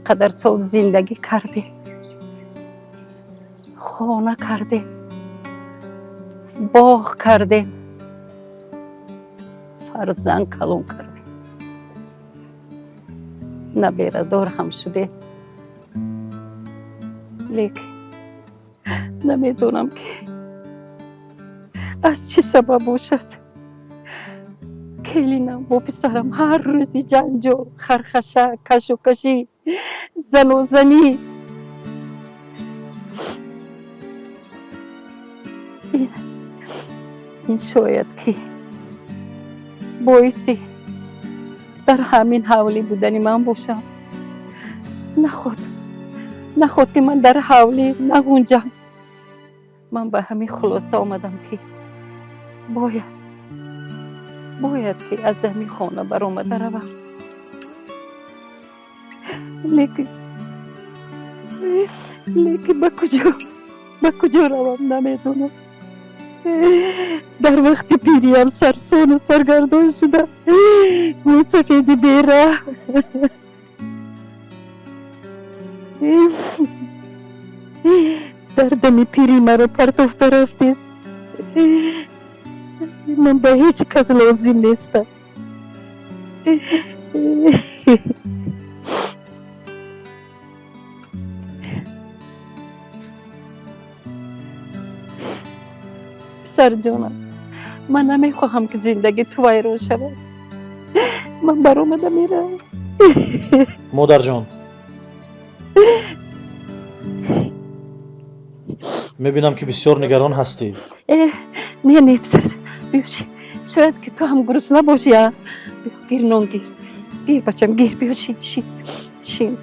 قدر سال زندگی کردیم، خانه کردیم، باغ کردیم، فرزند کلون کردیم، نه بیردار هم شده. لیکن نمیدونم که از چه سبب باشد کلینم با پسرم هر روزی جنج و خرخشه، کش و کشی، زن و زنی. این شاید که باعثی در همین حوالی بودنی من باشم. نخواد که من در حوالی نگنجم. من به همین خلاصه آمدم که باید که از همین خانه برآمده روم. لیکن به کجا روم نمیدونم. در وقت پیریم سرسون و سرگردان شده، و سفید بیره. در دم پیری مرا پرتافته رفته. من به هیچ کس لازم نیستم. پسر جانم، من نمیخواهم که زندگی تو ویران شود. من برآمده میرم. مادر جان، میبینم که بسیار نگران هستی. نه پسر، بیوشی. شاید که تو هم گرسنه باشی. گیر نان گیر. گیر بچم گیر، بیوشی. شین.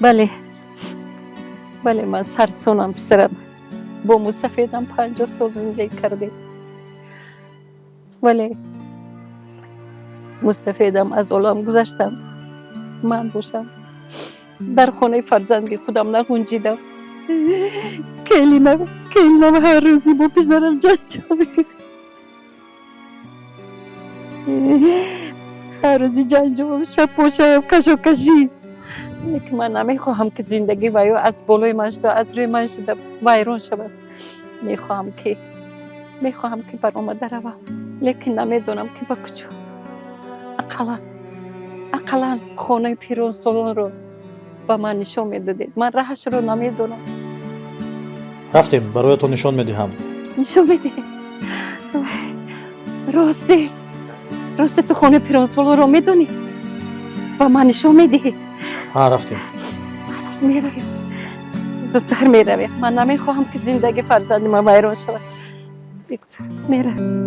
بله من سرسونم پسرم. با مسافیدم 50 سال زندگی کرده. ولی مسافیدم از عالم گذشتم. من باشم در خانه فرزندی خودم نگنجیدم. کلینم هر روزی با پسرم جنج هر روزی جنج و شب با شب کش و کشی. لیکن من نمیخواهم که زندگی ویو از بالای من شده، از روی من شده ویران شود. میخواهم که برآمده روم. لیکن نمیدونم که با کجا. اقلا خانه پیران سالن رو با من نشان میدادید. من راهش رو نمیدونم. رفتیم برای تو نشان میدهم. نشان میدی؟ راستی تو خانه پیران سالن رو میدونی؟ با من نشان میدی؟ ها رفتیم. میرویم. زودتر میرویم. من نمیخواهم که زندگی فرزند من ویران شود. میرویم.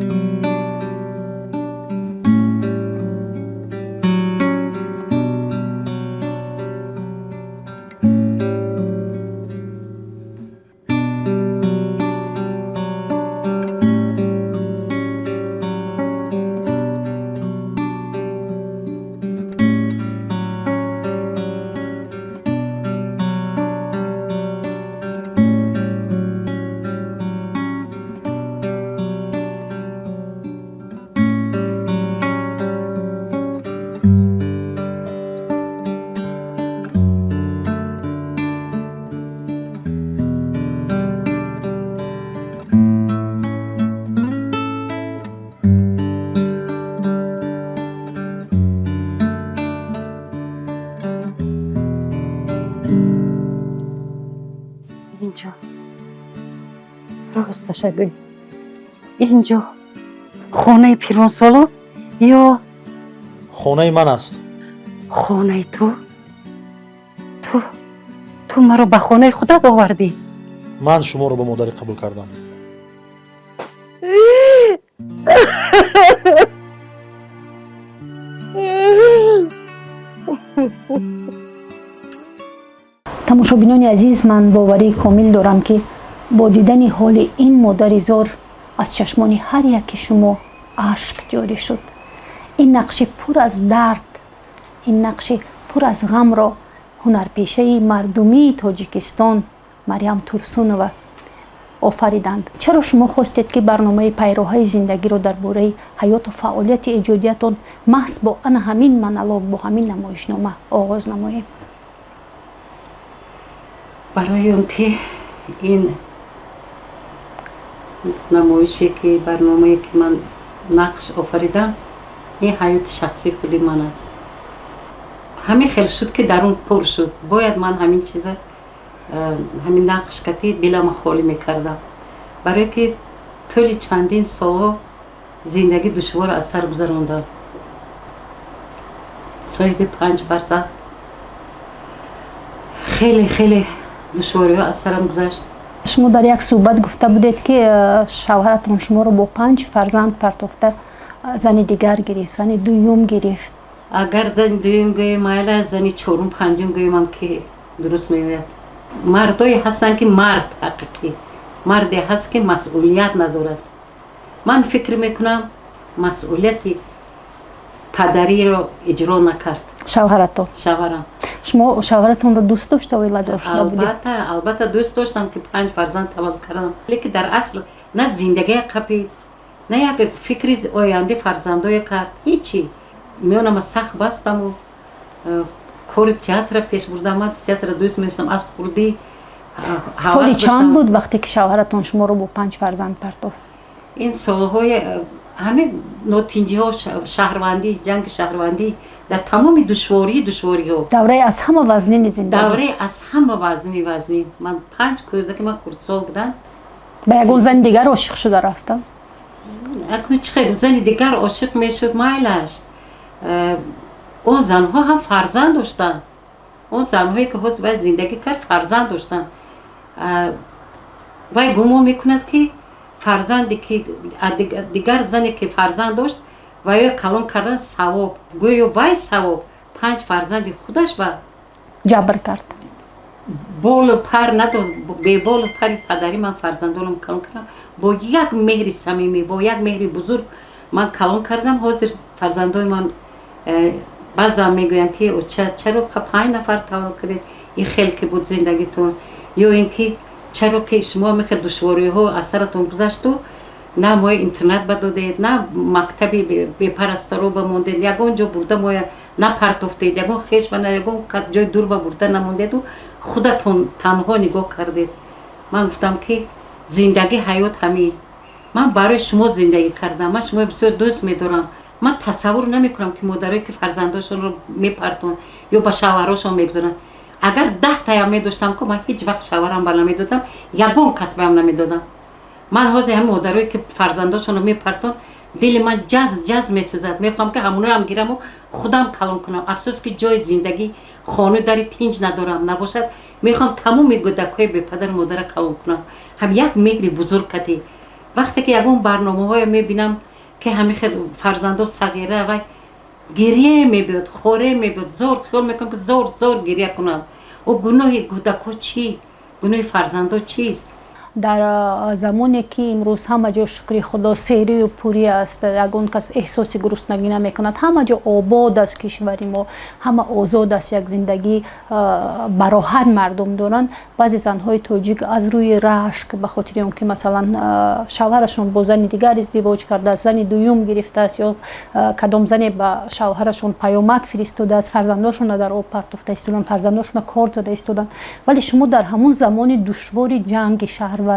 راستش اگه اینجا خانه پیران سالن یا خانه من است. خانه تو مرا به خانه خودت آوردی. من شما رو به مادری قبول کردم. тамошобинони азиз, ман боварии комил дорам ки бо дидани ҳоли ин модари зор аз чашмони ҳар яки шумо ашк ҷорӣ шуд. ин нақши пур аз дард, ин нақши пур аз ғамро ҳунарпешаи мардумии Тоҷикистон Майрам Турсунова офариданд. чаро шумо хостед ки барномаи пайроҳаи зиндагиро дар бораи ҳаёту фаъолияти эҷодиятон маҳз бо ана ҳамин монолог, бо ҳамин намоишнома оғоз намоем? барои он ки ин намоише ки барномае ки ман нақш офаридам, ин ҳаёти шахсии худи ман аст. ҳамин хел шуд ки дар он пур шуд. бояд ман ҳамин чиза ҳамин нақш кати дилама холӣ мекардам, барое ки тӯли чандин солҳо зиндагӣ душвор аз сар гузарондам. соҳиби 5 фарзанд, хеле хеле душвориҳо аз сарам гузашт. шумо дар як суҳбат гуфта будед ки шавҳаратон шуморо бо 5 фарзанд партофта зани дигар гирифт, зани дуюм гирифт. агар зани дуюм гӯем майла, зани чорум панҷум гӯемам ки дуруст меояд. мардое ҳастанд ки мард ҳақиқӣ, марде ҳаст ки масъулият надорад. ман фикр мекунам масъулияти падариро иҷро накард шавҳаратон. шавҳарам. шумо шавҳаратонро дӯст дошта оила дошта будед? албатта дӯст доштам ки 5 фарзанд таваллуд кардам, лекин дар асл на зиндагие қапид, на як фикри оянди фарзандое кард, ҳичи. меонама сахт бастаму кори театра пеш бурдам. ман театра дӯст медоштам аз хурдӣ. соли чанд буд вақте ки шавҳаратон шуморо бо 5 фарзанд партофт? ин солҳои ҳамин нотинҷиҳо, шаҳрвандӣ, ҷанги шаҳрвандӣ, дар тамоми душвориҳо, давраи аз ҳама вазнини зиндагӣ, давраи аз ҳама вазнин. ман 5 кӯдаки ман хурдсол будам, ба ягон зани дигар ошиқ шуда рафтам. акну чӣ хел зани дигар ошиқ мешуд майлаш. он занҳо ҳам фарзанд доштанд. он занҳое ки ҳозир вай зиндагӣ кард фарзанд доштанд. вай гумон мекунад ки фарзанде ки дигар зане ки фарзанд дошт ваё калон кардан савоб, гӯё вай савоб 5 фарзанди худаш ба ҷабр кард. болу пар надод, беболу пари падари ман фарзандонам калон кардам. бо як меҳри самимӣ, бо як меҳри бузург ман калон кардам. ҳозир фарзандои ман баъзан мегӯянд ки чаро 5 нафар таваллуд кардед, ин хел ки буд зиндагитон, ё ин ки чаро ки шумо мехел душвориҳо аз саратон гузашту, на моя интернет ба додед, на мактаби бепарастаро ба мондед, ягон ҷо бурда моя напартофтед, ягон хешма на ягон ҷои дур ба бурда намондеду худатон танҳо нигоҳ кардед. ман гуфтам ки зиндагӣ ҳаёт ҳамин. ман барои шумо зиндагӣ кардам. ман шумо бисёр дӯст медорам. ман тасаввур намекунам ки модарое ки фарзандошонро мепартон ё ба шавҳарошон мегузоранд. агар 10 таям медоштам ко ман ҳеҷ вақт шавҳарам ба намедодам, ягон кас баам намедодам. ман ҳозир ҳамин модарое ки фарзандошонро мепартон, дили ман ҷаз месӯзад. мехоҳам ки ҳамоноам гираму худам калон кунам. афсӯс ки ҷои зиндагӣ, хону дари тинҷ надорам. набошад мехоҳам тамоми гӯдакҳои бепадару модара калон кунам. ҳам як меҳри бузург кати. вақте ки ягон барномаҳоя мебинам ки ҳамин хел фарзандо сағира вай гирье мебиёд, хоре мебиёд, зор хиёл мекунам ки зор гирья кунам. о гуноҳи кӯдакҳо чӣ? гуноҳи фарзандо чист? дар замоне ки имрӯз ҳама ҷо шукри худо серию пурӣ аст, ягон кас эҳсоси гуруснагӣ намекунад, ҳама ҷо обод аст кишвари мо, ҳама озод аст, як зиндагӣ бароҳат мардум доранд. баъзе занҳои тоҷик аз рӯи рашк, ба хотири он ки масалан шавҳарашон бо зани дигар издивоҷ кардааст, зани дуюм гирифтааст, ё кадом зане ба шавҳарашон паёмак фиристодааст, фарзандошонро дар об партофта истоданд, фарзандошонро кор зада истоданд. вале шумо дар ҳамон замони душвори ҷанги шаҳрвандӣ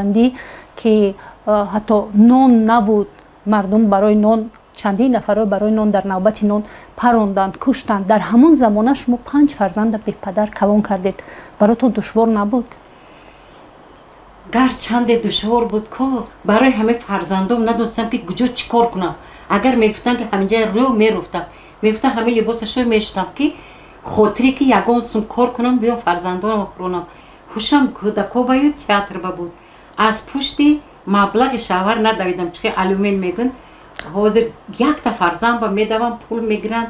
ки ҳатто нон набуд, мардум барои нон, чандин нафаро барои нон дар навбати нон паронданд, куштанд, дар ҳамон замона шумо 5 фарзанда бепадар калон кардед. баротон душвор набуд? гарчанде душвор буд ко барои ҳамаи фарзандом надонистам ки куҷо чӣ кор кунам. агар мегуфтанд ки ҳаминҷа рӯ меруфтам, мегуфтам ҳамин либосашро мешутам ки хотире ки ягон сум кор кунам, биём фарзандонам хӯронам. ҳушам кӯдакҳо ба ё театр ба буд. аз пушти маблағи шавҳар надавидам. чихе алюмен мегӯн ҳозир якта фарзанд ба медавам, пул мегиранд,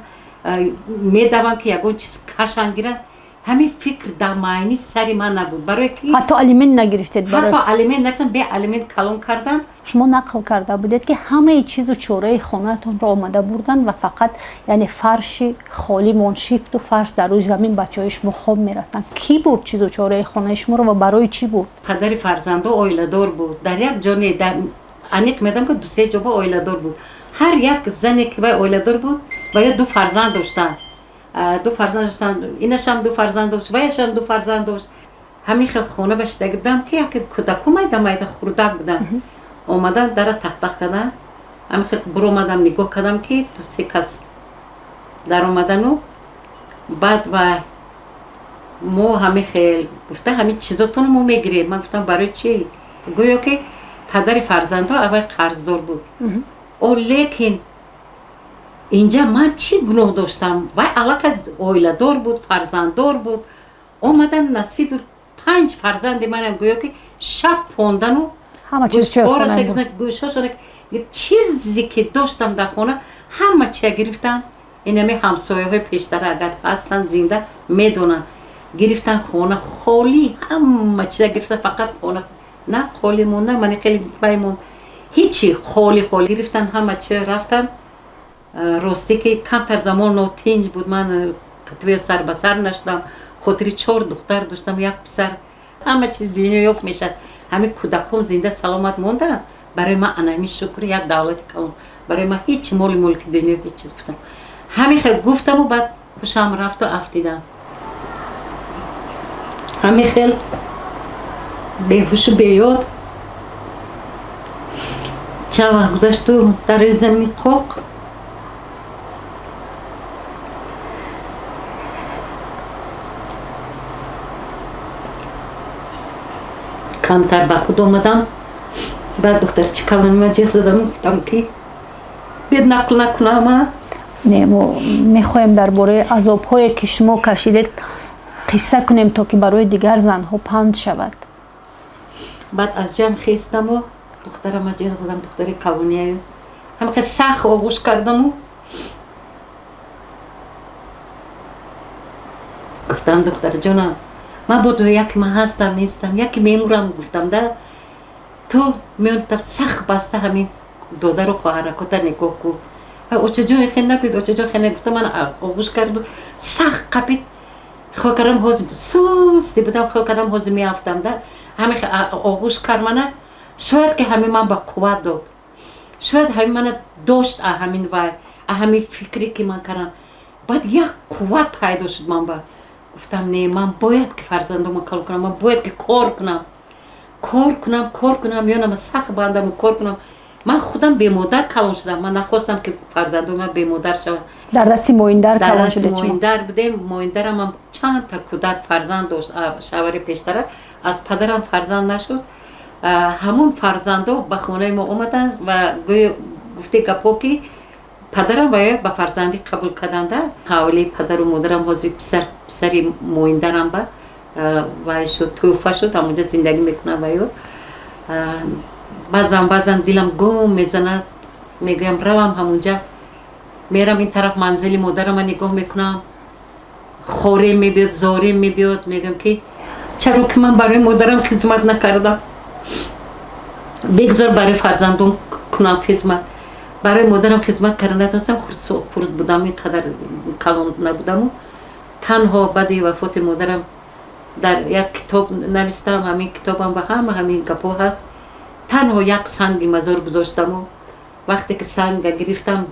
медавам ки ягон чиз кашан гиранд. ҳамин фикр дар майни сари ман набуд, барое ки ҳатто алимент нагирифтед? ҳатто алимент нагирифтам, бе алимент калон кардам. шумо нақл карда будед ки ҳамаи чизу чораи хонаатонро омада бурдан ва фақат яъне фарши холимон, шифту фарш дар рӯи замин бачаҳои шумо хоб мерафтанд. Ки буд чизу чораи хонаи шуморо ва барои чӣ буд? падари фарзандо оиладор буд. Дар як ҷо не, аниқ медам ки ду-се ҷо ба оиладор буд. ҳар як зане ки вай оиладор буд ва ё ду фарзанд доштанд. Ду фарзанд доштанд, инашам ду фарзанд дошт, ваяшам ду фарзанд дошт. ҳамин хел хона ба шидагӣ будам ки як кӯдаку майда хурдак будам. омадан дара тахтах кардам, ҳамин хел биромадам нигоҳ кардам ки ду-се кас дар омадану баъд ва мо ҳамин хел гуфта ҳамин чизотонро мо мегирем. Ман гуфтам барои чӣ? гӯё ки падари фарзандҳо аввал қарздор буд. лекин инҷа ман чӣ гуноҳ доштам? вай аллакай оиладор буд, фарзанддор буд. омадан насиби 5 фарзанди манам гӯё ки шаб пондану ҳама чиз гӯшошона чизе ки доштам дар хона ҳама чия гирифтам. инами ҳамсояҳои пештара агар ҳастанд зинда медонанд, гирифтан хона холӣ, ҳама чиза гирифтан, фақат хона на холӣ монда. мани хеле баймонд, ҳичи холӣ гирифтан, ҳама чия рафтан. росте ки камтар замон нотинҷ буд. ман кативе сар ба сар нашудам, хотири 4 духтар доштам, як писар. ҳама чиз дунё ёфт мешад. ҳамин кӯдакон зинда саломат монданд. барои ман анами шукр, як давлати калон. барои ман ҳеч моли мулки дунё ҳеч чиз будам. ҳамин хел гуфтаму баъд ҳушам рафту афтидам. ҳамин хел беҳушу беёд чанд вақт гузашту дар рӯи замини қоқ камтар ба худ омадам. баъд духтарчи калони ман ҷиғ задам, гуфтам ки бед нақл накунама. не, мо мехоҳем дар бораи азобҳое ки шумо кашидед қисса кунем, то ки барои дигар занҳо панд шавад. баъд аз ҷамъ хестаму духтарама ҷиғ задам, духтари калониаю ҳамихел сахт оғӯш кардаму гуфтам, духтарҷонам, ман бодо яке ман ҳастам нестам, яке мемурам. гуфтам да ту меонтам сахт баста ҳамин додару хоҳаракота нигоҳ кун. очаҷон хел накунед, очаҷон хел накунед. гуфтам ман оғӯш карду сахт қапид хел кардам, ҳозир сусти будам, хел кардам, ҳозир меафтам да. ҳамин оғӯш кард мана. шояд ки ҳамин ман ба қувват дод, шояд ҳамин мана дошт ҳамин вай, ҳамин фикре ки ман кардам. баъд як қувват пайдо шуд ман ба. гуфтам не, ман бояд ки фарзандомро калон кунам, ман бояд ки кор кунам, ёнама сахт бандаму кор кунам. ман худам бемодар калон шудам. ман нахостам ки фарзандои ман бемодар шавад. дар дасти моиндар калон шудед? моиндар будем. моиндарам ҳам чанд та кӯдак фарзанд дошт. шавҳари пештара аз падарам фарзанд нашуд. ҳамон фарзандо ба хонаи мо омаданд ва гӯё гуфте гапҳо ки падарам ва ё ба фарзандӣ қабул карданда. ҳавли падару модарам ҳозир писари моиндарам ба вай шуд, тӯҳфа шуд, ҳамонҷа зиндагӣ мекунам ва ё. баъзан дилам гум мезанад, мегӯям равам ҳамонҷа, мерам ин тараф манзили модарама нигоҳ мекунам. хорем мебиёд, зорем мебиёд, мегӯям ки чаро ки ман барои модарам хизмат накардам. бигзор барои фарзандон кунам хизмат. барои модарам хизмат карда натонистам, хурд будам, инқадар калон набудаму танҳо баъди вафоти модарам дар як китоб навистам. ҳамин китобам ба ҳамин гапҳо ҳаст. танҳо як санги мазор гузоштаму вақте ки санга гирифтам,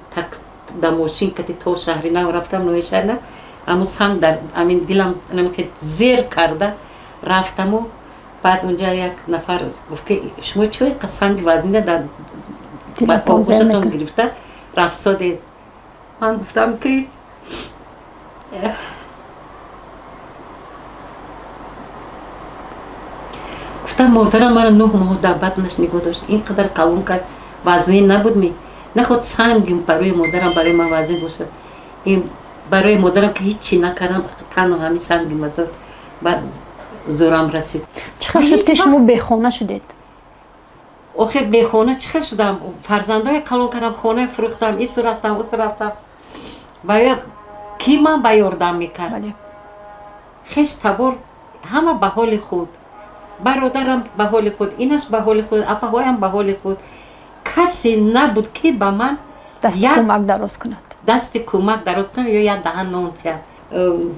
дар мошин кати то шаҳри нав рафтам, ноҳияи шаҳри нав, ҳамун санг дар ҳамин дилам зер карда рафтаму баъд унҷа як нафар гуфт ки шумо чӣ қа санги вазнина дар оғӯшатон гирифта рафсодед? ман гуфтам ки модарам мана 9 моҳ дар батнаш нигоҳ дошт, ин қадар калон кард, вазнин набуд. нахоҳд санги барои модарам барои ман вазнин бошад. ин барои модарам ки ҳичи накардам, танҳо ҳамин санги мазор баъд зӯрам расид. чӣ хел шуд ки шумо бехона шудед? охир бехона чӣ хел шудам? фарзандое калон кардам, хонае фурӯхтам, ису рафтам, усу рафтам. ва ки ман ба ёрдам мекард. хеш табор ҳама ба ҳоли худ, бародарам ба ҳоли худ, инаш ба ҳоли худ, апаҳоям ба ҳоли худ. касе набуд ки ба ман дасти кӯмак дароз кунад, дасти кӯмак дароз кунад ё як даҳан нон тиҳад.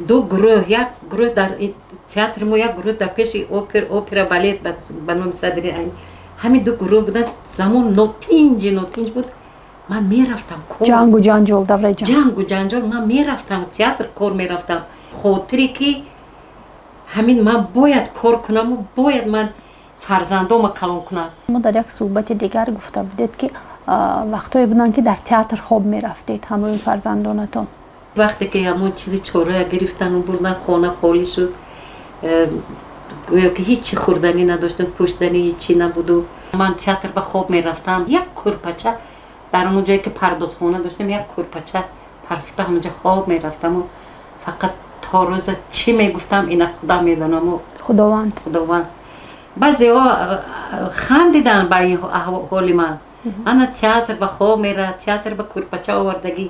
ду гурӯҳ, як гурӯҳ дар театри мо, як гурӯҳ дар пеши опера балет ба номи садри айн, ҳамин ду гурӯҳ буданд. замон нотинҷ буд. ман мерафтам ҷангу ҷанҷол, давраи ҷангу ҷанҷол, ман мерафтам театр кор мерафтам. хотире ки ҳамин ман бояд кор кунаму бояд ман фарзандома калон кунам. мо дар як суҳбати дигар гуфта будед ки вақтҳое буданд ки дар театр хоб мерафтед ҳамроҳи фарзандонатон. вақте ки ҳамон чизи чорая гирифтану бурдан, хона холӣ шуд, гӯё ки ҳичи хӯрданӣ надоштам, пӯшданӣ ҳичи набуду. ман театр ба хоб мерафтам. як кӯрпача дар он ҷое ки пардозхона доштам, як кӯрпача парфта ҳамонҷа хоб мерафтаму фақат то рӯза чӣ мегуфтам ина худам медонаму худованд. баъзеҳо хандиданд ба ин ҳоли ман. ана театр ба хоб мера, театр ба кӯрпача овардагӣ.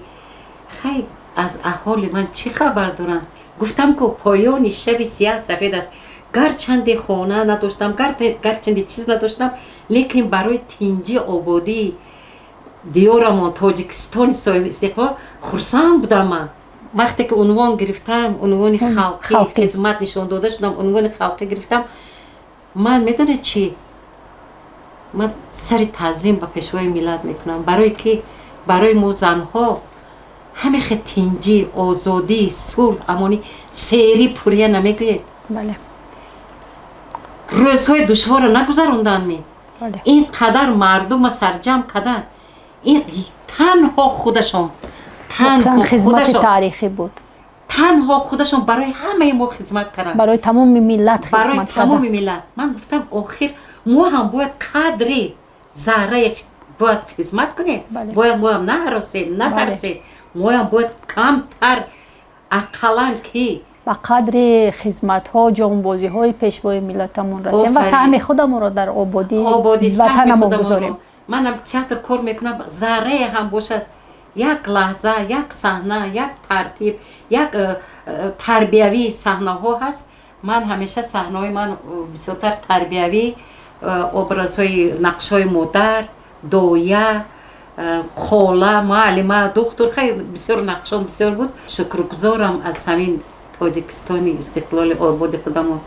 хай аз аҳволи ман чӣ хабар доранд? гуфтам ку поёни шаби сиёҳ сафед аст. гарчанде хона надоштам, гарчанде чиз надоштам, лекин барои тинҷи ободии диёрамон Тоҷикистони соҳиби истиқлол хурсанд будам. ман вақте ки унвон гирифтам, унвони халқӣ хизмат нишон дода шудам, унвони халқӣ гирифтам, ман медонед чӣ, ман сари таъзим ба пешвои миллат мекунам, барое ки барои мо занҳо ҳамехе тинҷӣ, озодӣ, сулҳ, амонӣ, серӣ пурия намегӯед. рӯзҳои душворро нагузаронданд. ин қадар мардума сарҷамъ карданд. ин танҳо худашон хизмати таърихӣ буд. танҳо худашон барои ҳамаи мо хизмат карданд, барои тамоми миллат хизмат карданд. барои тамоми миллат. ман гуфтам охир мо ҳам бояд қадри заррае бояд хизмат кунем. бояд мо ҳам наҳаросем, натарсем. мо ҳам бояд камтар ақаллан ки ба қадри хизматҳо, ҷонбозиҳои пешвои миллатамон расем ва саҳми худамонро дар ободӣ ватанамон гузорем. манам театр кор мекунам, заррае ҳам бошад, як лаҳза, як саҳна, як тартиб, як тарбиявии саҳнаҳо ҳаст. ман ҳамеша саҳнаҳои ман бисёртар тарбиявӣ, образҳои нақшҳои модар, доя, хола, муаллима, духтур, хеле бисёр нақшҳо бисёр буд. шукргузорам аз ҳамин Тоҷикистони истиқлоли ободи худамон.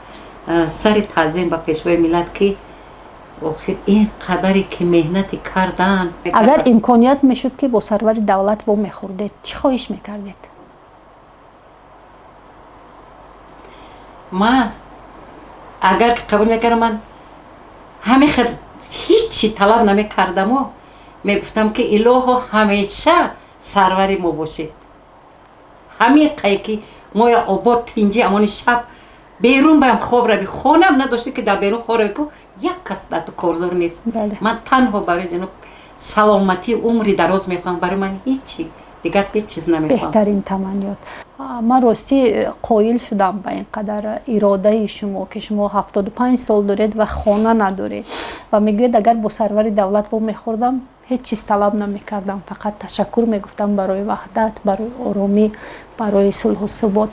сари таъзим ба пешвои миллат ки охир ин қадаре ки меҳнати карданд. агар имконият мешуд ки бо сарвари давлат во мехӯрдед, чӣ хоҳиш мекардед? ман агар ки қабул мекардам, ман ҳамеха ҳичи талаб намекардаму мегуфтам ки илоҳо ҳамеша сарвари мо бошед. ҳамеқае ки мо я обод тинҷӣ, амони шаб берун баям хоб рави, хонам надошти ки дар берун хоб рави ку як кас дар ту корзор нест. ман танҳо барои ҷаноб саломатии умри дароз мехоҳам, барои ман ҳичи дигар ҳеҷ чиз намехоҳам. беҳтарин таманниёт. ман ростӣ қоил шудам ба ин қадар иродаи шумо ки шумо 75 сол доред ва хона надоред ва мегӯед агар бо сарвари давлат во мехӯрдам ҳеҷ чиз талаб намекардам, фақат ташаккур мегуфтам барои ваҳдат, барои оромӣ, барои сулҳу субот.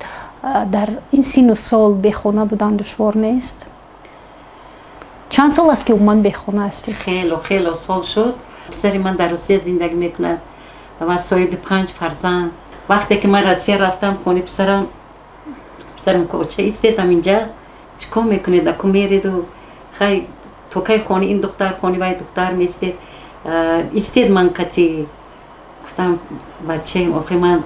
дар ин сину сол бехона будан душвор нест? чанд сол аст ки умуман бехона ҳастед? хело сол шуд. писари ман дар русия зиндагӣ мекунад ва соҳиби 5 фарзанд. вақте ки ман россия рафтам хони писарам куча истедам инҷа чӣ кор мекунед, аку мереду, хай то кай хони ин духтар, хони вай духтар местед, истед ман кати. гуфтам бачаем, охи ман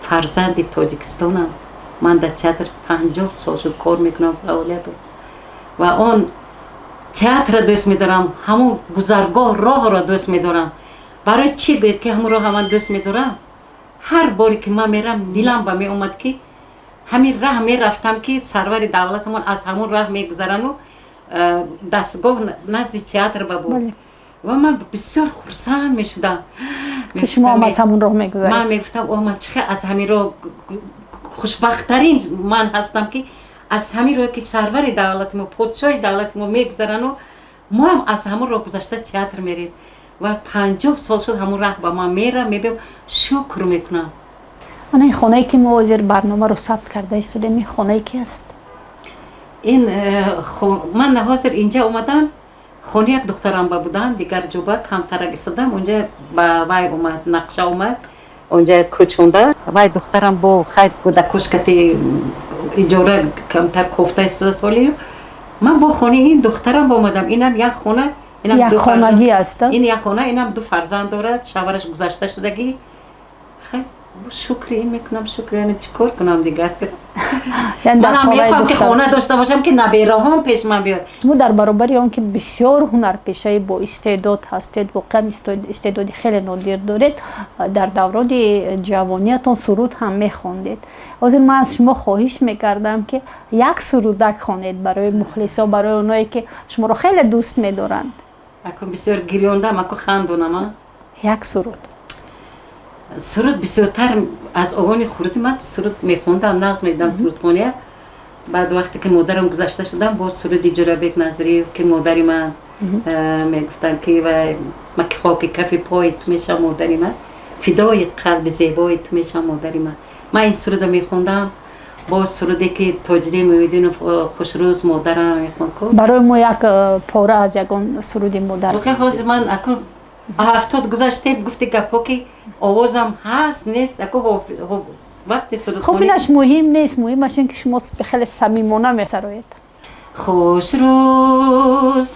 фарзанди Тоҷикистонам, ман дар театр 50 сол шуд кор мекунам фаъолияту ва он театрро дӯст медорам, ҳамон гузаргоҳ роҳро дӯст медорам. барои чӣ гӯед ки ҳамон роҳро ман дӯст медорам? ҳар боре ки ман мерам дилам ба меомад ки ҳамин раҳ мерафтам ки сарвари давлатамон аз ҳамон раҳ мегузарану дастгоҳ назди театр ба буд. ва ман бисёр хурсанд мешудам ки шумо ҳам аз ҳамон роҳ мегузаред. ман мегуфтам ман чихе аз ҳамин роҳ хушбахттарин ман ҳастам ки аз ҳамин роҳе ки сарвари давлати мо, подшоҳи давлати мо мегузарану мо ҳам аз ҳамон роҳ гузашта театр мерем ва 50 сол шуд ҳамон раҳ ба ман мерам, мебинам, шукр мекунам. ана ин хонае ки мо ҳозир барномаро сабт карда истодем, ин хонае ки аст? ин ман ҳозир инҷа омадам, хони як духтарам ба будам, дигар ҷоба камтарак истодам, онҷа ба вай омад, нақша омад, онҷа кӯчонда. Вай духтарам бо хайр гуда кӯшкати иҷора камтар кофта истода солию. Ман бо хони ин духтарам омадам. Инам як хона, инам ду хонагӣ аст. ин як хона, инам ду фарзанд дорад, шавҳараш гузашта шудагӣ. Хайр шукри ин мекунам, шукри ин чӣ кор кунам дигар? Манам мехоҳам ки хона дошта бошам ки набераҳом пеш ман биёд. шумо дар баробари он ки бисёр ҳунарпешаи бо истеъдод ҳастед, воқеан истеъдоди хеле нодир доред, дар даврони ҷавониятон суруд ҳам мехондед. ҳозир ман аз шумо хоҳиш мекардам ки як сурудак хонед барои мухлисо, барои оное ки шуморо хеле дӯст медоранд. Ако бисёр гирёндам, ако хандонам. Як суруд. суруд бисёртар аз огони хуруди ман суруд мехондам, нағз медам сурудхония. баъд вақте ки модарам гузашта шудам, бо суруди ҷурабек назрӣ ки модари ман мегуфтанд ки ман ки хоки кафи пои ту мешам модари ман, фидои қалби зебои ту мешам модари ман. ман ин суруда мехондам бо суруде ки тоҷидин муҳиддинов хушрӯз модарам мехонд. барои мо як пора аз ягон суруди модар. ҳозир ман ако 70 гузаштем гуфти гапҳо ки овозам ҳаст нест, ако вақти сурудхонӣ. хуб инаш муҳим нест, муҳимаш ин ки шумо хеле самимона месароед. хушрӯз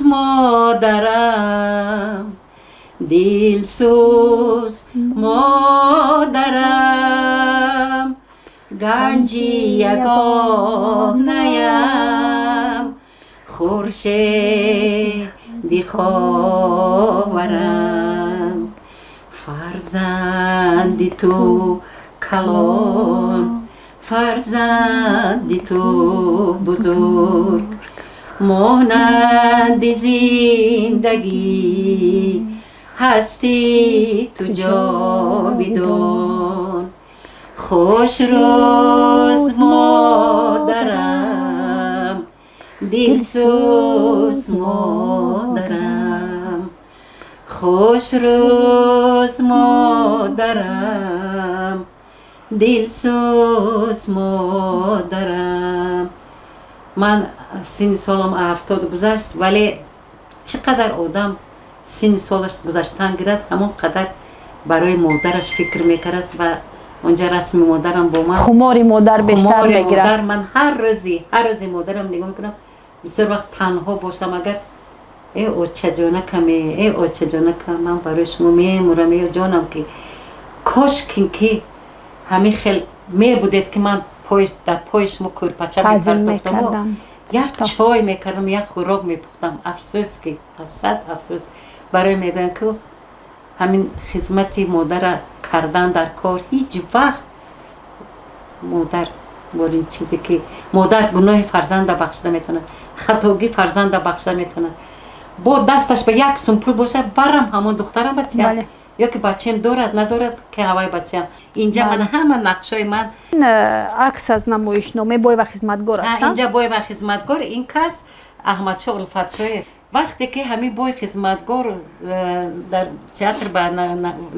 модарам, дилсӯз модарам, ганҷи ягонаям, хуршеди ховарам, фарзанди ту калон, фарзанди ту бузург, монанди зиндагӣ, ҳасти ту ҷовидон. хушрӯз модарам, дилсӯз модарам, хушрӯз модарам, дилсӯз модарам. ман синни солам 70 гузашт, вале чӣ қадар одам синни солаш гузаштан гирад, ҳамон қадар барои модараш фикр мекард ва онҷа расми модарам бо ман, хумори модар бештар мегирад. ман ҳар рӯзи модарам нигоҳ мекунам. бисёр вақт танҳо бошам, агар очаҷонакам, ман барои шумо мемурам, ҷонам ки кош ки ҳамин хел мебудед ки ман дар пои шумо кӯрпача мепартофтам, як чой мекардам, як хӯрок мепухтам. афсӯс ки сад афсӯс барои мегӯям ки ҳамин хизмати модара кардан дар кор ҳеҷ вақт модар борин чизе ки модар гуноҳи фарзанда бахшида метавонад, хатоги фарзанда бахшида метавонад. бо дасташ ба як сум пул бошад, барам ҳамон духтарам бачаям ё ки бачаем дорад надорад ки ҳавай бачаям. инҷа ман ҳама нақшҳои ман акс аз намоишноме боева хизматгор аст. инҷа боева хизматгор, ин кас аҳмадшоҳ улфатшоҳе. вақте ки ҳамин бои хизматгор дар театр ба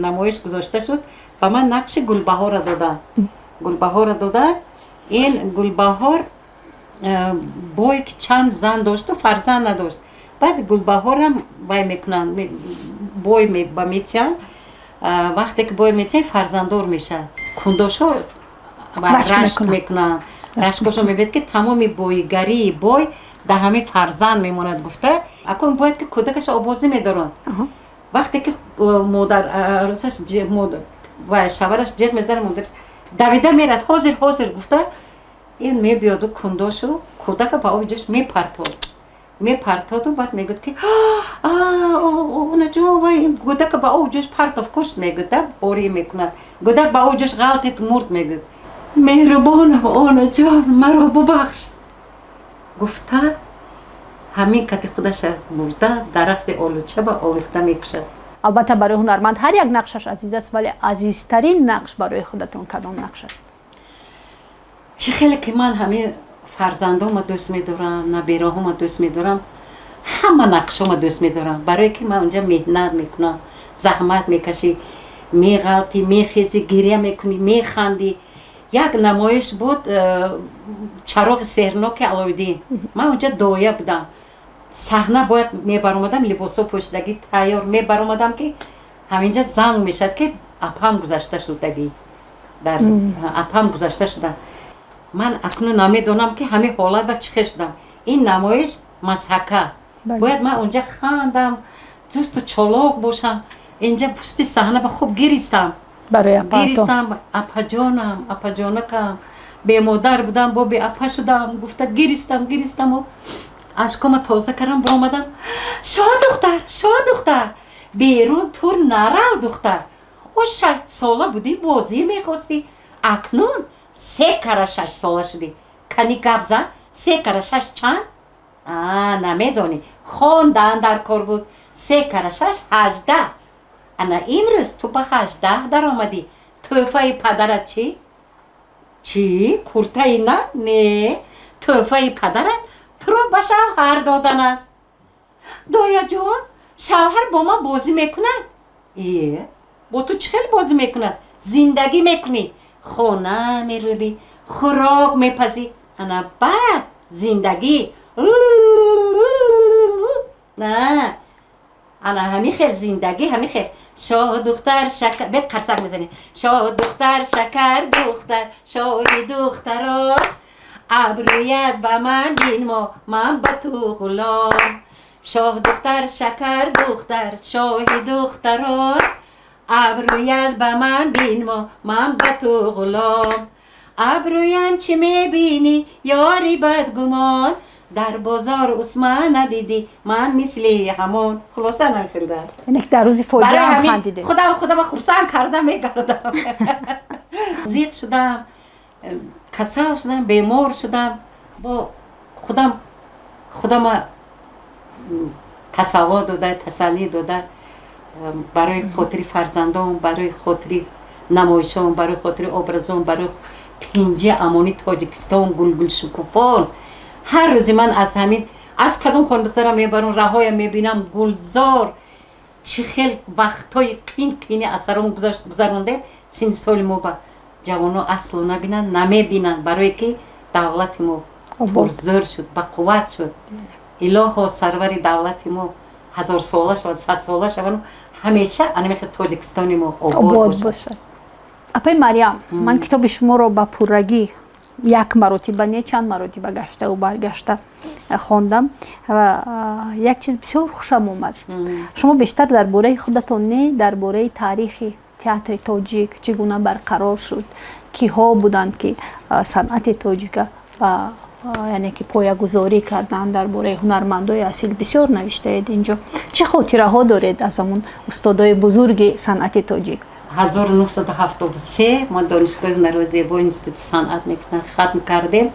намоиш гузошта шуд, ба ман нақши гулбаҳорро доданд. ин гулбаҳор бой ки чанд зан дошту фарзанд надошт. баъд гулбаҳорам вай мекунанд, бой ба метиҳанд. вақте ки бой метиҳанд фарзанддор мешавад. кундошҳо рашк мекунанд. рашкошо мебинед ки тамоми бойгарии бой дар ҳамин фарзанд мемонад гуфта. акун бояд ки кӯдакаша обозӣ медоранд. вақте ки модар аросаш ва шавҳараш ҷиғ мезанад, модараш давида мерад, ҳозир гуфта, ин мебиёду кундошу кӯдака ба оби ҷӯш мепартоду, баъд мегӯяд ки онаҷон вай кӯдака ба оби ҷӯш партов кушт, мегӯяд борӣ мекунад. кӯдак ба оби ҷӯш ғалтид мурд, мегӯяд меҳрубонам онаҷон маро бубахш гуфта, ҳамин кати худаша бурда дарахти олуча ба овихта мекушад. албатта барои ҳунарманд ҳар як нақшаш азиз аст, вале азизтарин нақш барои худатон кадом нақш аст? чӣ хеле ки ман ҳамин фарзандома дӯст медорам, набераҳома дӯст медорам, ҳама нақшҳома дӯст медорам, барое ки ман онҷа меҳнат мекунам, заҳмат мекашӣ, меғалтӣ, мехезӣ, гирья мекунӣ, механдӣ. як намоиш буд чароғи сеҳрноки аловиддин. ман онҷа доя будам. саҳна бояд мебаромадам, либосҳо пӯшидагӣ тайёр мебаромадам ки ҳаминҷа занг мешад ки апам гузашта шудагӣ, дар апам гузашта шуда. ман акнун намедонам ки ҳамин ҳолат ба чӣ хел шудам. ин намоиш мазҳака. бояд ман онҷа хандам, ҷусту чолоқ бошам, инҷа пусти саҳна ба хуб гиристам. гиристам, апаҷонам, апаҷонакам, бемодар будам, бо беапа шудам, гуфта гиристаму ашкома тоза кардам, боомадам. шоҳ духтар, берун тур нарав духтар. о 6 сола будӣ, бозӣ мехостӣ, акнун 3 кара 6 сола шудӣ. кани гап зан, 3 кара 6 чанд? намедонӣ, хондан дар кор буд. 3 кара 6 18. ана имрӯз ту ба 18 даромадӣ. тӯҳфаи падарат чӣ? куртаи на? не, тӯҳфаи падарат туро ба шавҳар додан аст. дояҷон, шавҳар бо ман бозӣ мекунад? бо ту чӣ хел бозӣ мекунад? зиндагӣ мекунӣ, хона мерӯбӣ, хӯрок мепазӣ. ана баъд зиндагӣ на, ана ҳамин хел зиндагӣ, ҳамин хел. шоҳ духтар шакар, бед қарсак мезанӣ. шоҳ духтар шакар духтар, шоҳи духтарон, абрӯят ба ман бинмо, ман ба ту ғулом. шоҳ духтар шакар духтар, шоҳи духтарон, абрӯят ба ман бинмо, ман ба ту ғулом. абрӯям чӣ мебинӣ ёри бадгумон, дар бозор усман надидӣ, ман мисли ҳамон. хулоса нахилда. дар рӯзи фоҷиа ҳам хандидӣ. худама хурсанд карда мегардам. зиқ шудам, касал шудам, бемор шудам. бо худама тасаввур дода, тасаллӣ дода, барои хотири фарзандон, барои хотири намоишон, барои хотири образон, барои тинҷи амони Тоҷикистон гулгулшукуфон. ҳар рӯзи ман аз ҳамин, аз кадом хондухтарам мебарам, раҳоям мебинам, гулзор. чӣ хел вақтҳои қини асарон гузарондем. синни соли мо ба ҷавоно асло набинанд, намебинанд, барое ки давлати мо пурзӯр шуд, бақувват шуд. илоҳо сарвари давлати мо 1000 сола шавад, 100 сола шавад, ҳамеша анамихе Тоҷикистони мо обод бошад. апай Марьям, ман китоби шуморо ба пуррагӣ як маротиба, не чанд маротиба гаштау баргашта хондам ва як чиз бисёр хушам омад. шумо бештар дар бораи худатон, не дар бораи таърихи театри тоҷик чӣ гуна барқарор шуд, киҳо буданд ки санъати тоҷика яъне ки поягузорӣ карданд, дар бораи ҳунармандои асил бисёр навиштаед инҷо. чӣ хотираҳо доред аз ҳамун устодои бузурги санъати тоҷик? 1973 мо донишгоҳи ҳунару зебо институти санъат хатм кардем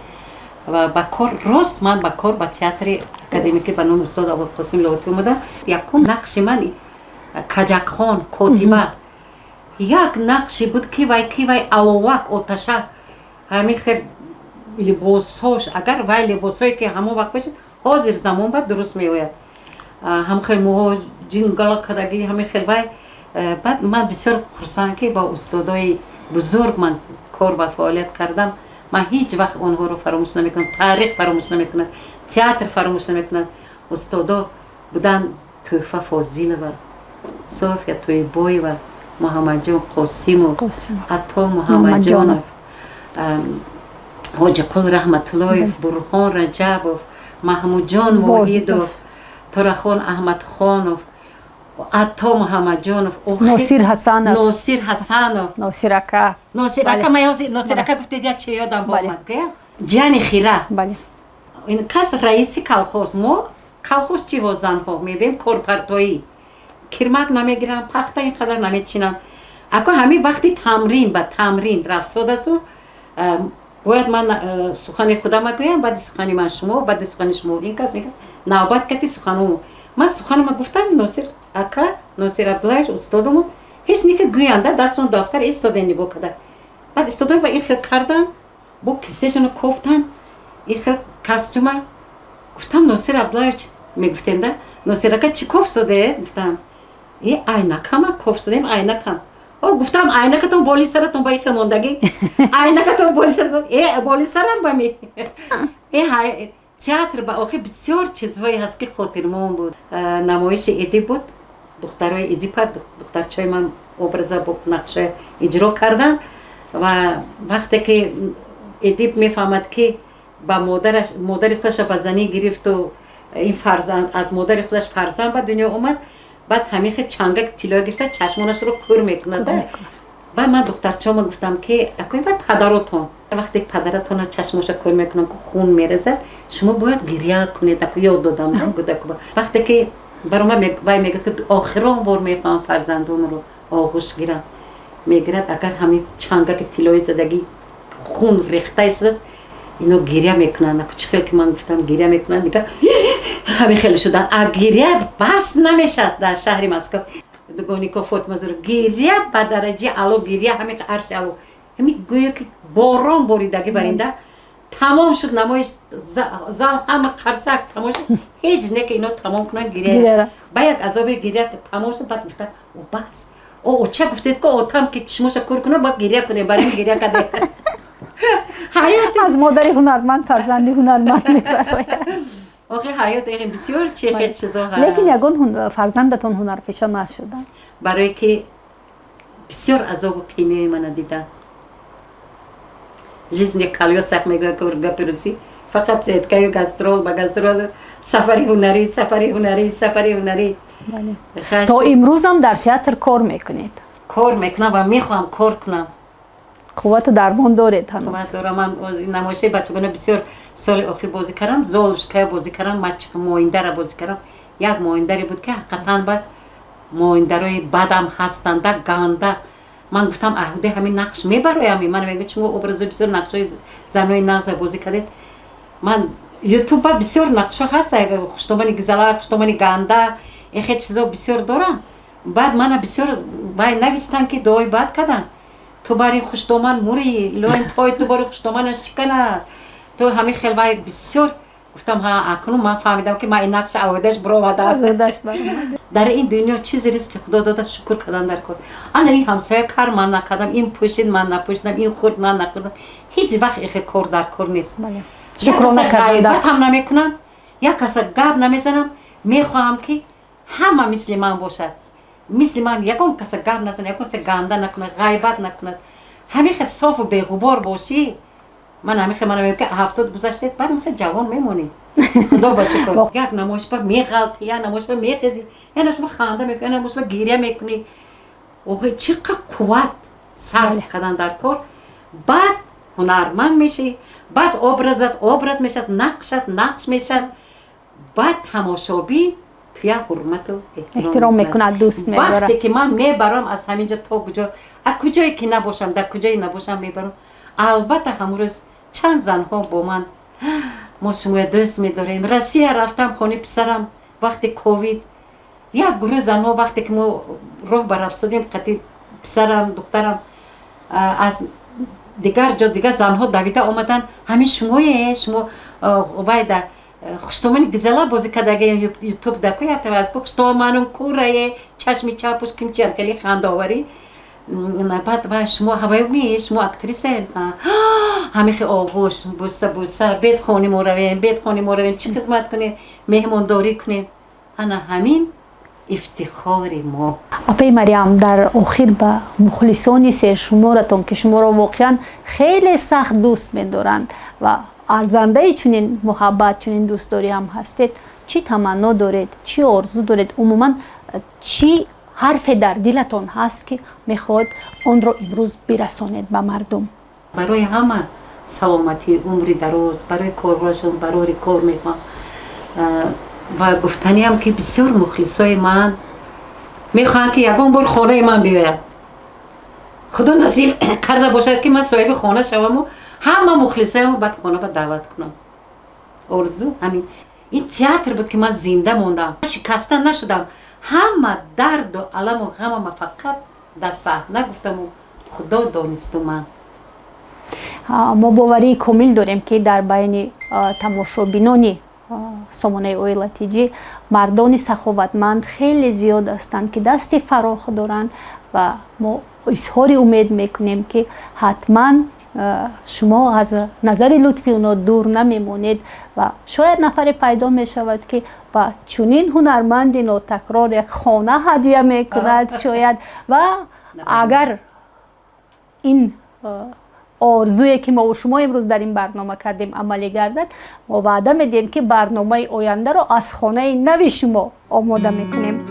ва ба кор, рост ман ба кор ба театри академикӣ ба номи устод Ободқосим ловатӣ омадам. якум нақши ман каҷакхон котиба, як нақши буд ки вай аловак оташа, ҳамин хел либосҳош, агар вай либосҳое ки ҳамон вақт бошад, ҳозир замон бад дуруст меояд, ҳам хел муҳо ҷингала кардагӣ, ҳамин хел вай. баъд ман бисёр хурсанд ки ба устодои бузург ман кор ва фаъолият кардам. ман ҳеҷ вақт онҳоро фаромӯш намекунам, таърих фаромӯш намекунад, театр фаромӯш намекунад. устодо буданд тӯҳфа фозилова, софия тӯйбоева, муҳаммадҷон қосимов, атто муҳаммадҷонов, ҳоҷиқул раҳматуллоев, бурҳон раҷабов, маҳмудҷон воҳидов, торахон аҳмадхонов, атто муҳаммадҷонов, носир ҳасанов, носирака гуфтед як чӣ ёдам боомад, ҷани хира, ин кас раиси колхоз. мо колхоз ҷиҳо занҳо мебем корпартоӣ, кирмак намегирам, пахта ин қадар намечинам. ако ҳамин вақти тамрин ба тамрин рафсодасу, бояд ман сухани худам гӯям, баъди сухани ман шумо, баъди сухани шумо ин кас, навбат кати суханомо. ман суханама гуфтам, носир ака, носир абдуллаевич устодомо ҳеҷ ника гӯянда, дастон дафтар истода нигоҳ карда. баъд истода ва ин хел кардан, бо киссешоно кофтан, ин хел костюма. гуфтам носир абдуллаевич, мегуфтем да, носир ака чӣ коф содед? гуфтам айнакама коф содем, айнакам. گفتم عینکتون بالی سرتون با این موندگی عینکتون بالی سرتون بالی سرم با می تئاتر با آخه بسیار چیزهایی هست که خاطرمون بود. نمایش ایدی بود، دخترای ایدی پد دخترچای من ابرزا با نقشه اجرا کردن و وقتی که ایدی میفهمد که با مادر خودش با زنی گرفت و این فرزند از مادر خودش فرزند به دنیا اومد، بعد همیشه چنگک طلا گرفته چشمانش رو کور میکنه. بعد من دخترچه‌ام گفتم که اگه بعد پدرتون وقتی پدرتون چشمش کور میکنن که خون میرزه شما باید گریه کنید. اگه یاد دادم وقتی که برام میگه که آخرین بار میفهم فرزندون رو آغوش گیرم میگیرد اگر همین چنگک طلای زدگی خون ریخته است اینو گریه میکنن. کوچیکی که من گفتم گریه میکنن دیگه همین خیلی شدن. گریه بس نمیشد در شهر مسکو دگونیکو فوت مزور گریه به درجه الو گریه همین عرش الو همین گویا که باران باریدگی برینده تمام شد. نمایش زال همه قرصک تمام شد. هیچ نه که اینو تمام کنن گریه با یک azobی گریه تمام شد. بعد گفتن او بس او چه گفتید که اوتام که چشمش کور کنه با گریه کنه برای گریه کرده. از مادر هنرمند فرزندی هنرمند میبراید. آخه حیات این بسیار چه چیزا هست. لیکن یگان فرزندتون هنرپیشه نشدن برای که بسیار عذاب و پینه من دیدم. жизнь کالیو سخت میگه که گپرسی فقط سید که گاسترول با گاسترول سفری هنری. تا امروز هم در تئاتر کار میکنید؟ کار میکنم و میخوام کار کنم. قوت و درمان دارید هنوز؟ قوت دارم. من نمایش بچگانه بسیار سال آخر بازی کردم. زولشکای بازی کردم. ماینده را بازی کردم. یک مایندری بود که حقیقتاً با مایندرای بدم هستند گنده. من گفتم اهده همین نقش میبرایم. من میگم چون ابراز بسیار نقشای زنای ناز بازی کردید. من یوتیوب بسیار نقشه هست. خوشتومانی گزالا، خوشتومانی گنده، این خیلی چیزا بسیار دارم. بعد من بسیار باید نویستن که دعای بد کردن. تو برای خوشتومان موری لوین پای تو برای خوشتومان شکنه. تو همین خیلی بسیار گفتم ها اکنون من فهمیدم که من این نقش آوردش برآمده. در این دنیا چیزی ریست که خدا داده شکر کردن در کار. آن این همسایه کار من نکردم، این پوشید من نپوشیدم، این خورد من نکردم. هیچ وقت این کار در کار نیست. شکرانه کردم. هم نمیکنم، یک کس گرد نمیزنم. میخواهم که همه مثل من باشد. مثل من یکم کس گرد نزنه، یکم کس گنده نکنه، غیبت نکنه. همیشه صاف و بی‌غبار باشی. من همیشه میگم که 70 گذشته بعد میخوای جوان میمونی. خدا باشکر. یک نمایش با میغلطی، یا نمایش با میخزی، یا نمایش با خنده میکنی، یا نمایش با گریه میکنی. اوه چقدر قوت صرف کردن در کار. بعد هنرمند میشی، بعد obraz میشد، نقشت نقش میشد. بعد تماشابی توی حرمت و احترام میکنه، دوست میبره. وقتی که من میبرم از همینجا تا کجا، از کجایی که نباشم، در کجایی نباشم میبرم. البته همون چند زنها با من ما شما دوست میداریم. روسیه رفتم خانه پسرم وقتی کووید. یک گروه زنها وقتی که ما راه برافزودیم قطعی پسرم دخترم از دیگر زنها دویده آمدن. همین شما باید خوشتومانی گزالا بازی کردگی یوتیوب دکویت و از خوشتومانم کوره چشمی چاپوش کمچی هم کلی خنده آوری. بعد شما هوایی شما اکتریسه همیشه آغوش بوسه بیت خانی ما رویم چی خدمت کنیم مهمانداری کنیم. انا همین افتخار ما. آپای مریم در آخر به مخلصان سرشمارتون که شما را واقعا خیلی سخت دوست می‌دارند و ارزنده چنین محبت چنین دوستداری هم هستید، چی تمنا دارید، چی آرزو دارید، عموما چی حرف در دلتون هست که میخواد اون رو امروز برسانید به مردم؟ برای همه سلامتی، عمری دراز، برای کارهاشون، برای کار میخوام و گفتنی هم که بسیار مخلصای من میخوان که یکم بار خانه من بیاید. خدا نصیب کرده باشد که من صاحب خانه شوم و همه مخلصای من بعد خانه با دعوت کنم. آرزو همین. این تئاتر بود که من زنده موندم، شکسته نشدم. همه درد و علم و غم ما فقط در صحنه گفتم و خدا دانست من. ما باوری کامل داریم که در بین تماشابینان سامانه اویلتیجی مردان سخاوتمند خیلی زیاد هستند که دست فراخ دارند و ما اظهار امید میکنیم که حتما شما از نظر لطفی اونا دور نمیمونید و شاید نفر پیدا میشود که با چنین هنرمند نوتکرار یک خانه هدیه میکند شاید. و اگر این آرزویی که ما و شما امروز در این برنامه کردیم عملی گردد، ما وعده میدیم که برنامه آینده رو از خانه نو شما آماده میکنیم.